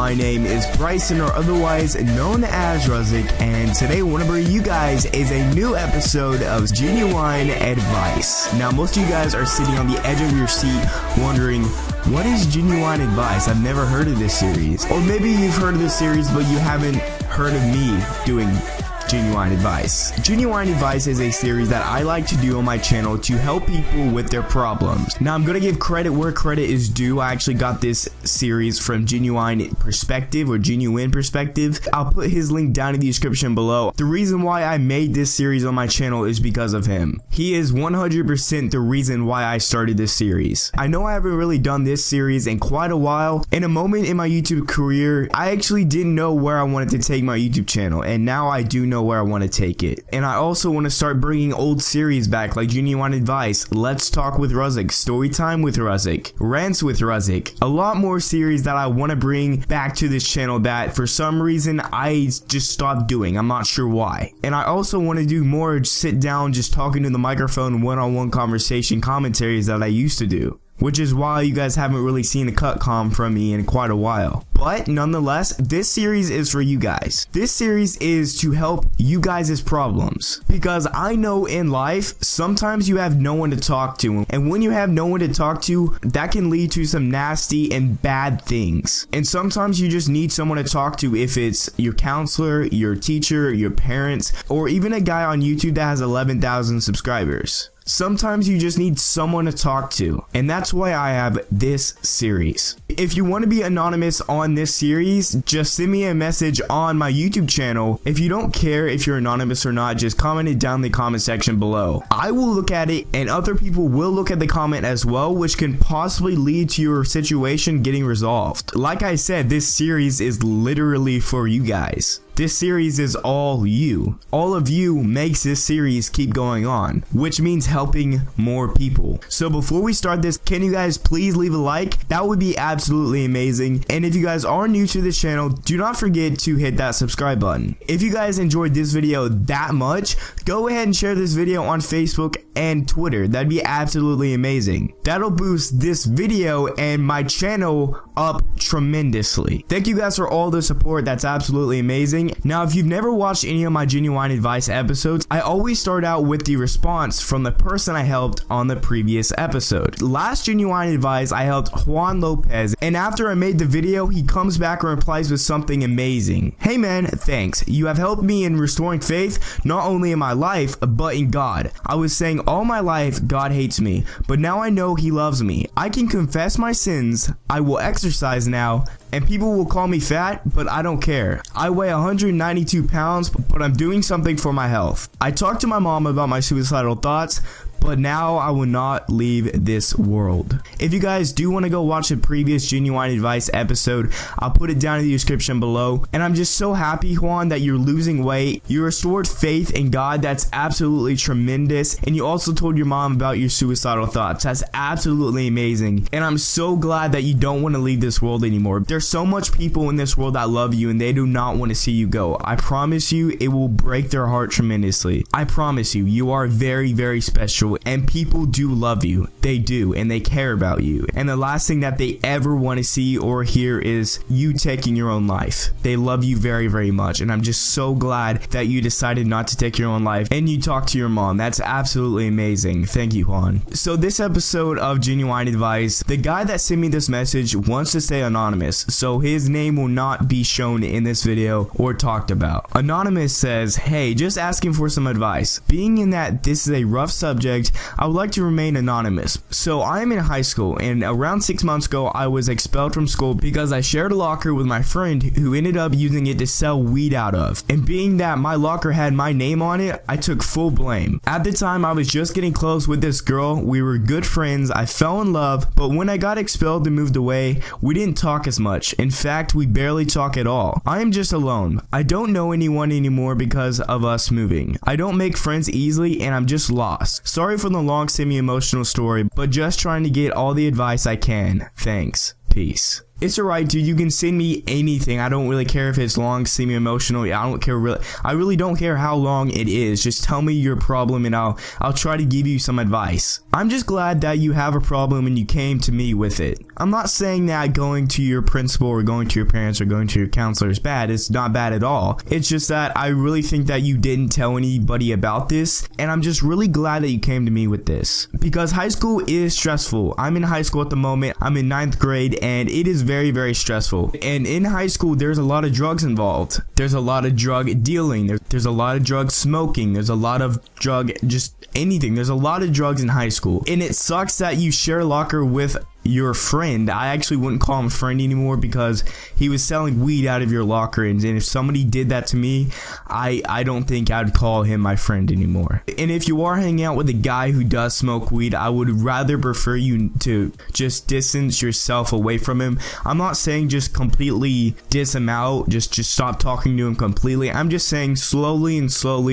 My name is Bryson, or otherwise known as Ruziic, and today I want to bring you guys is a new episode of Genuine Advice. Now, most of you guys are sitting on the edge of your seat wondering, what is Genuine Advice? I've never heard of this series. Or maybe you've heard of this series, but you haven't heard of me doing Genuine Advice. Genuine Advice is a series that I like to do on my channel to help people with their problems. Now, I'm gonna give credit where credit is due. I actually got this series from Genuine Perspective or Genuine Perspective. I'll put his link down in the description below. The reason why I made this series on my channel is because of him. He is 100% the reason why I started this series. I know I haven't really done this series in quite a while. In a moment in my YouTube career, I actually didn't know where I wanted to take my YouTube channel, and now I do know where I want to take it. And I also want to start bringing old series back, like Genuine Advice, Let's Talk with Ruziic, Storytime with Ruziic, Rants with Ruziic. A lot more series that I want to bring back to this channel that for some reason I just stopped doing. I'm not sure why. And I also want to do more sit down, just talking to the microphone, one-on-one conversation commentaries that I used to do, which is why you guys haven't really seen a cut com from me in quite a while. But nonetheless, this series is for you guys. This series is to help you guys' problems, because I know in life sometimes you have no one to talk to, and when you have no one to talk to, that can lead to some nasty and bad things. And sometimes you just need someone to talk to, if it's your counselor, your teacher, your parents, or even a guy on YouTube that has 11,000 subscribers. Sometimes you just need someone to talk to, and that's why I have this series. If you want to be anonymous on this series, just send me a message on my YouTube channel. If you don't care if you're anonymous or not, just comment it down in the comment section below. I will look at it, and other people will look at the comment as well, which can possibly lead to your situation getting resolved. Like I said, this series is literally for you guys. This series is all you. All of you makes this series keep going on, which means helping more people. So before we start this, can you guys please leave a like? That would be absolutely amazing. And if you guys are new to this channel, do not forget to hit that subscribe button. If you guys enjoyed this video that much, go ahead and share this video on Facebook and Twitter. That'd be absolutely amazing. That'll boost this video and my channel up tremendously. Thank you guys for all the support. That's absolutely amazing. Now, if you've never watched any of my Genuine Advice episodes, I always start out with the response from the person I helped on the previous episode. Last Genuine Advice, I helped Juan Lopez, and after I made the video, he comes back and replies with something amazing. Hey man, thanks. You have helped me in restoring faith, not only in my life, but in God. I was saying all my life, God hates me, but now I know he loves me. I can confess my sins, I will exercise now, and people will call me fat, but I don't care. I weigh 192 pounds, but I'm doing something for my health. I talked to my mom about my suicidal thoughts, but now I will not leave this world. If you guys do want to go watch the previous Genuine Advice episode, I'll put it down in the description below. And I'm just so happy, Juan, that you're losing weight. You restored faith in God. That's absolutely tremendous. And you also told your mom about your suicidal thoughts. That's absolutely amazing. And I'm so glad that you don't want to leave this world anymore. There's so much people in this world that love you, and they do not want to see you go. I promise you, it will break their heart tremendously. I promise you, you are very, very special. And people do love you. They do, and they care about you. And the last thing that they ever want to see or hear is you taking your own life. They love you very, very much, and I'm just so glad that you decided not to take your own life and you talked to your mom. That's absolutely amazing. Thank you, Juan. So this episode of Genuine Advice, the guy that sent me this message wants to stay anonymous, so his name will not be shown in this video or talked about. Anonymous says, hey, just asking for some advice. Being in that this is a rough subject, I would like to remain anonymous. So I am in high school, and around 6 months ago I was expelled from school because I shared a locker with my friend who ended up using it to sell weed out of. And being that my locker had my name on it, I took full blame. At the time I was just getting close with this girl. We were good friends. I fell in love, but when I got expelled and moved away, we didn't talk as much. In fact, we barely talk at all. I am just alone. I don't know anyone anymore because of us moving. I don't make friends easily, and I'm just lost. Sorry for the long semi-emotional story, but just trying to get all the advice I can. Thanks. Peace. It's alright, dude. You can send me anything. I don't really care if it's long, semi-emotional. I don't care really. I really don't care how long it is. Just tell me your problem and I'll try to give you some advice. I'm just glad that you have a problem and you came to me with it. I'm not saying that going to your principal or going to your parents or going to your counselor is bad. It's not bad at all. It's just that I really think that you didn't tell anybody about this, and I'm just really glad that you came to me with this, because high school is stressful. I'm in high school at the moment. I'm in 9th grade, and it is very, very stressful. And in high school, there's a lot of drugs involved. There's a lot of drug dealing. There's a lot of drug smoking. There's a lot of drug, just anything. There's a lot of drugs in high school, and it sucks that you share a locker with your friend. I actually wouldn't call him a friend anymore, because he was selling weed out of your locker, and if somebody did that to me, I don't think I'd call him my friend anymore. And if you are hanging out with a guy who does smoke weed, I would rather prefer you to just distance yourself away from him. I'm not saying just completely diss him out, just stop talking to him completely. I'm just saying slowly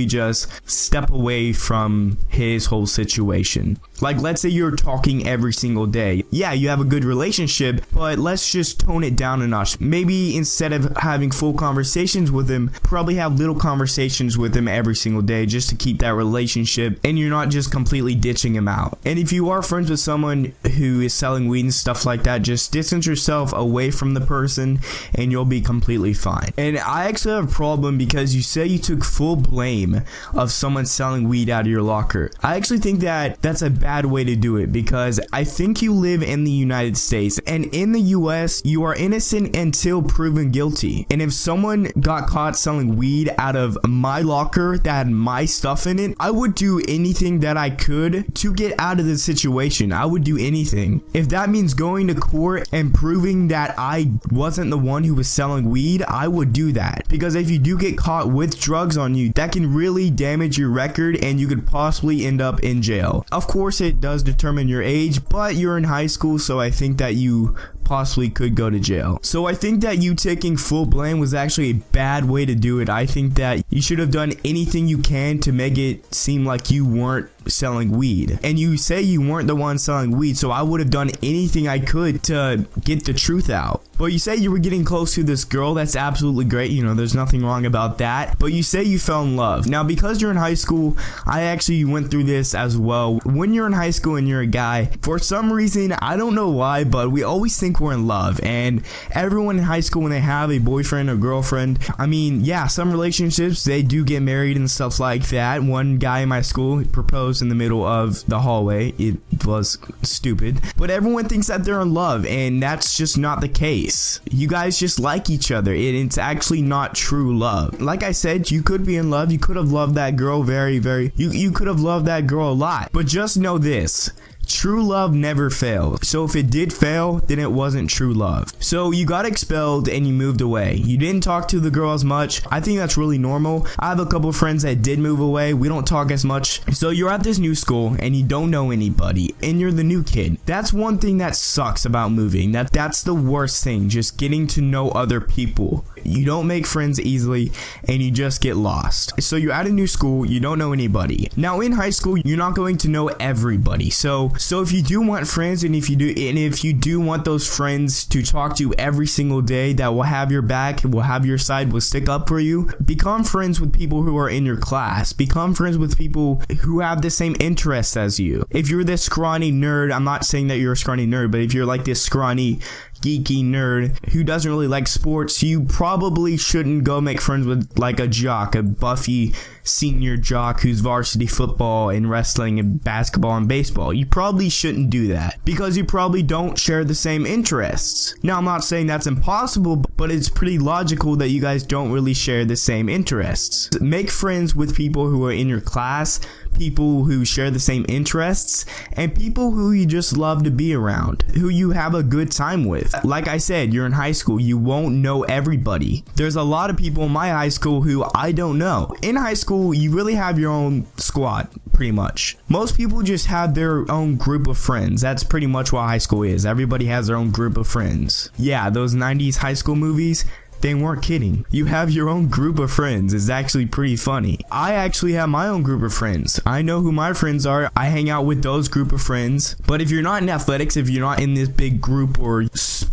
just step away from his whole situation. Like, let's say you're talking every single day. Yeah, you have a good relationship, but let's just tone it down a notch. Maybe instead of having full conversations with him, probably have little conversations with him every single day, just to keep that relationship, and you're not just completely ditching him out. And if you are friends with someone who is selling weed and stuff like that, just distance yourself away from the person, and you'll be completely fine. And I actually have a problem, because you say you took full blame of someone selling weed out of your locker. I actually think that that's a bad way to do it, because I think you live in the United States, and in the US, you are innocent until proven guilty. And if someone got caught selling weed out of my locker that had my stuff in it, I would do anything that I could to get out of the situation. I would do anything. If that means going to court and proving that I wasn't the one who was selling weed, I would do that. Because if you do get caught with drugs on you, that can really damage your record, and you could possibly end up in jail. Of course, it does determine your age, but you're in high school, so I think that you possibly could go to jail. So I think that you taking full blame was actually a bad way to do it. I think that you should have done anything you can to make it seem like you weren't selling weed. And you say you weren't the one selling weed, so I would have done anything I could to get the truth out. But you say you were getting close to this girl. That's absolutely great. You know, there's nothing wrong about that. But you say you fell in love. Now, because you're in high school, I actually went through this as well. When you're in high school and you're a guy, for some reason, I don't know why, but we always think we're in love. And everyone in high school, when they have a boyfriend or girlfriend, I mean, yeah, some relationships, they do get married and stuff like that. One guy in my school proposed in the middle of the hallway. It was stupid. But everyone thinks that they're in love, and that's just not the case. You guys just like each other. It's actually not true love. Like I said, you could be in love. You could have loved that girl you could have loved that girl a lot. But just know this. True love never fails. So if it did fail, then it wasn't true love. So you got expelled and you moved away. You didn't talk to the girl as much. I think that's really normal. I have a couple of friends that did move away. We don't talk as much. So you're at this new school and you don't know anybody, and you're the new kid. That's one thing that sucks about moving. That's the worst thing, just getting to know other people. You don't make friends easily, and you just get lost. So you're at a new school, you don't know anybody. Now in high school, you're not going to know everybody. So if you do want friends, and if you do want those friends to talk to you every single day, that will have your back, will have your side, will stick up for you, become friends with people who are in your class. Become friends with people who have the same interests as you. If you're this scrawny nerd, I'm not saying that you're a scrawny nerd, but if you're like this scrawny geeky nerd who doesn't really like sports, you probably shouldn't go make friends with like a jock, a buffy senior jock who's varsity football and wrestling and basketball and baseball. You probably shouldn't do that, because you probably don't share the same interests. Now, I'm not saying that's impossible, but it's pretty logical that you guys don't really share the same interests. Make friends with people who are in your class, people who share the same interests, and people who you just love to be around, who you have a good time with. Like I said, you're in high school, you won't know everybody. There's a lot of people in my high school who I don't know. In high school, you really have your own squad, pretty much. Most people just have their own group of friends. That's pretty much what high school is. Everybody has their own group of friends. Yeah, those 90s high school movies, they weren't kidding. You have your own group of friends. It's actually pretty funny. I actually have my own group of friends. I know who my friends are. I hang out with those group of friends. But if you're not in athletics, if you're not in this big group or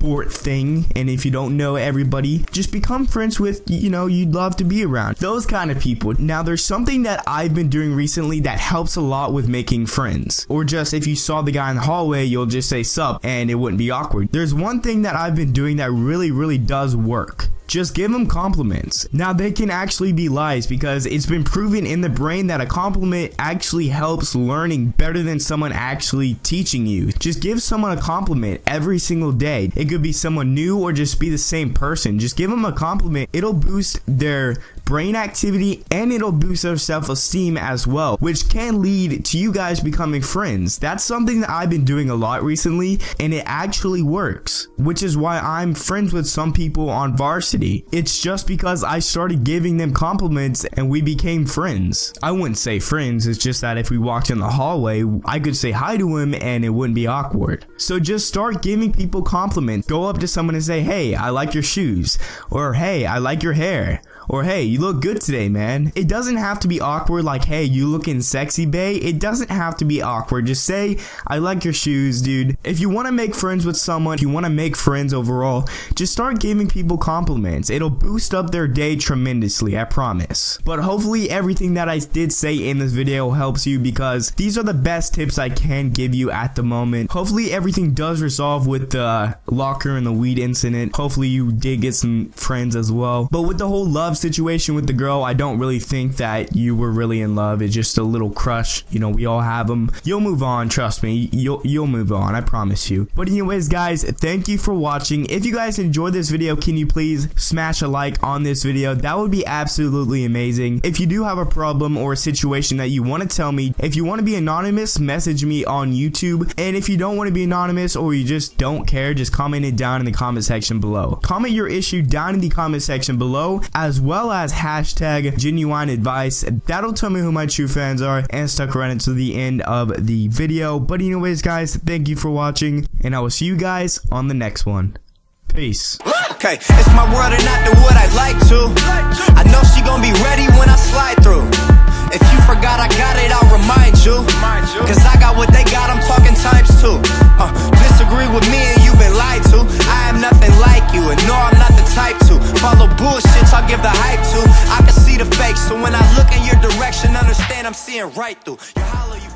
sport thing, and if you don't know everybody, just become friends with, you know, you'd love to be around. Those kind of people. Now, there's something that I've been doing recently that helps a lot with making friends. Or just if you saw the guy in the hallway, you'll just say sup and it wouldn't be awkward. There's one thing that I've been doing that really does work. Just give them compliments. Now, they can actually be lies because it's been proven in the brain that a compliment actually helps learning better than someone actually teaching you. Just give someone a compliment every single day. It could be someone new or just be the same person. Just give them a compliment. It'll boost their brain activity and it'll boost their self-esteem as well, which can lead to you guys becoming friends. That's something that I've been doing a lot recently, and it actually works, which is why I'm friends with some people on varsity. It's just because I started giving them compliments and we became friends. I wouldn't say friends, it's just that if we walked in the hallway, I could say hi to him and it wouldn't be awkward. So just start giving people compliments. Go up to someone and say, hey, I like your shoes, or hey, I like your hair, or hey, you look good today, man. It doesn't have to be awkward like, hey, you looking sexy, bae. It doesn't have to be awkward. Just say, I like your shoes, dude. If you want to make friends with someone, if you want to make friends overall, just start giving people compliments. It'll boost up their day tremendously, I promise. But hopefully everything that I did say in this video helps you, because these are the best tips I can give you at the moment. Hopefully everything does resolve with the locker and the weed incident. Hopefully you did get some friends as well. But with the whole love situation with the girl, I don't really think that you were really in love. It's just a little crush. You know, we all have them. You'll move on, trust me. You'll move on, I promise you. But anyways, guys, thank you for watching. If you guys enjoyed this video, can you please smash a like on this video? That would be absolutely amazing. If you do have a problem or a situation that you want to tell me, if you want to be anonymous, message me on YouTube. And if you don't want to be anonymous or you just don't care, just comment it down in the comment section below. Comment your issue down in the comment section below, as well as hashtag genuine advice. That'll tell me who my true fans are, and stuck around until the end of the video. But anyways, guys, thank you for watching, and I will see you guys on the next one. Peace. Okay, it's my world and not do what I like to. I know she gonna be ready when I slide through. If you forgot I got it, I'll remind you. Cause I got what they got, I'm talking times two. Disagree with me and you've been lied to. I am nothing like you, and no, I'm not the type to follow bullshit, I'll give the hype to. I can see the fake, so when I look in your direction, understand I'm seeing right through. You holler, you